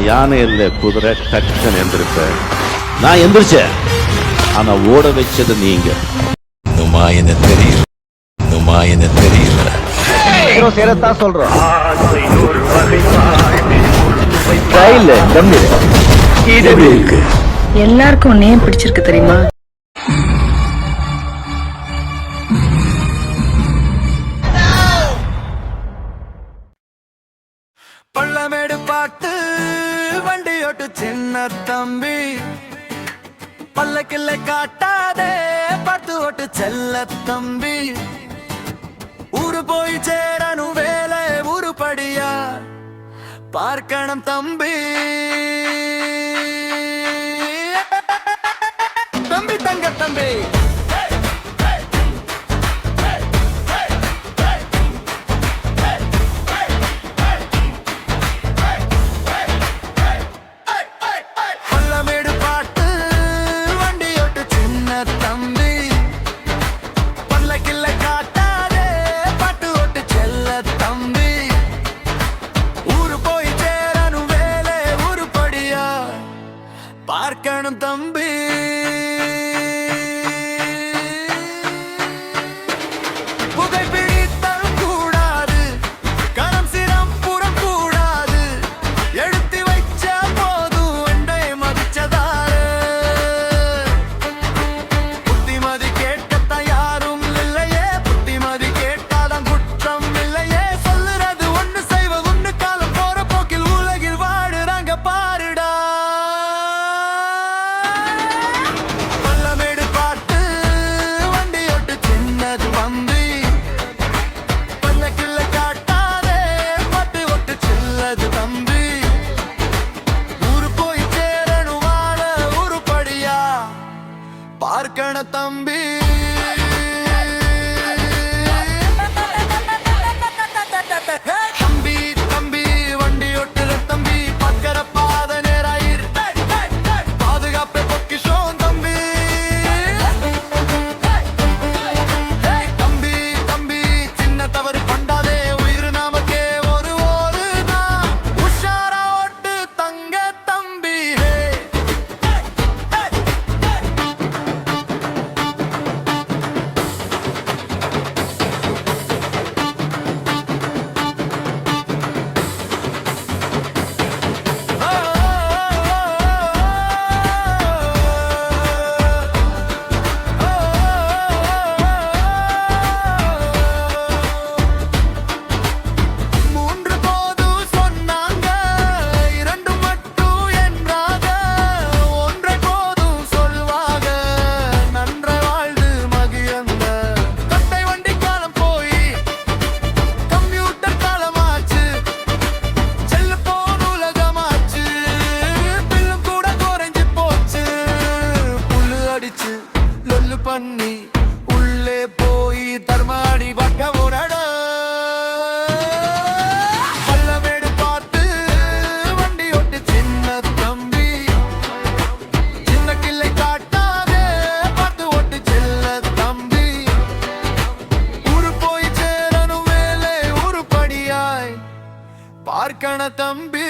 நான் யானை இல்லை குதிரை டக்குன்னு எந்திருப்பேன். நான் எந்திரிச்சேன், ஆனா ஓட வச்சது நீங்க. என்ன தெரியல, என்ன தெரியல. சேரத்தான் சொல்றோம். எல்லாருக்கும் நேம் பிடிச்சிருக்கு தெரியுமா? பள்ளமேடு பாட்டு வண்டியோட்டு சின்ன தம்பி, பல்லக்கில்லை காட்டாதே பார்த்து ஓட்டு செல்ல தம்பி. ஊரு போய் சேரணும் வேலை உருப்படியா பார்க்கணும் தம்பி. தம்பி தங்க தம்பி பார்க்கணும் தம்பி. புகை பிடித்தல் கூடாது, கரம் சிரம் புறம் கூடாது. எடுத்து வைச்ச போதும் ஒன்றை மதிச்சதாரு. புத்திமதி கேட்கத்தான் யாரும் இல்லையே, புத்திமதி கேட்டாதான் குற்றம் இல்லையே. சொல்லுறது ஒண்ணு செய்வ ஒண்ணு காலம் போற போக்கில் உலகில் வாடுறாங்க பாருடா. பார்க்கணும் தம்பி. தம்பி தம்பி வண்டி ஒட்டுற தம்பி, பக்கர பாத நேராயிரு, பாதுகாப்பே பொக்கிஷம் தம்பி. தம்பி தம்பி சின்ன தவறு பண்ணாதே, உயிர் நமக்கே ஒரு தான். உஷாரா ஓட்டு தங்க தம்பி. பண்ணி உள்ளே போய் தர்மாடி பக்க உனட பள்ளமேடு பார்த்து வண்டி ஓட்டு சின்ன தம்பி. சின்ன கிள்ளை காட்டாதே பார்த்து ஓட்டு செல்ல தம்பி. ஊரு போய் சேரணும் வேலை உருப்படியாய் பார்க்கணும் தம்பி.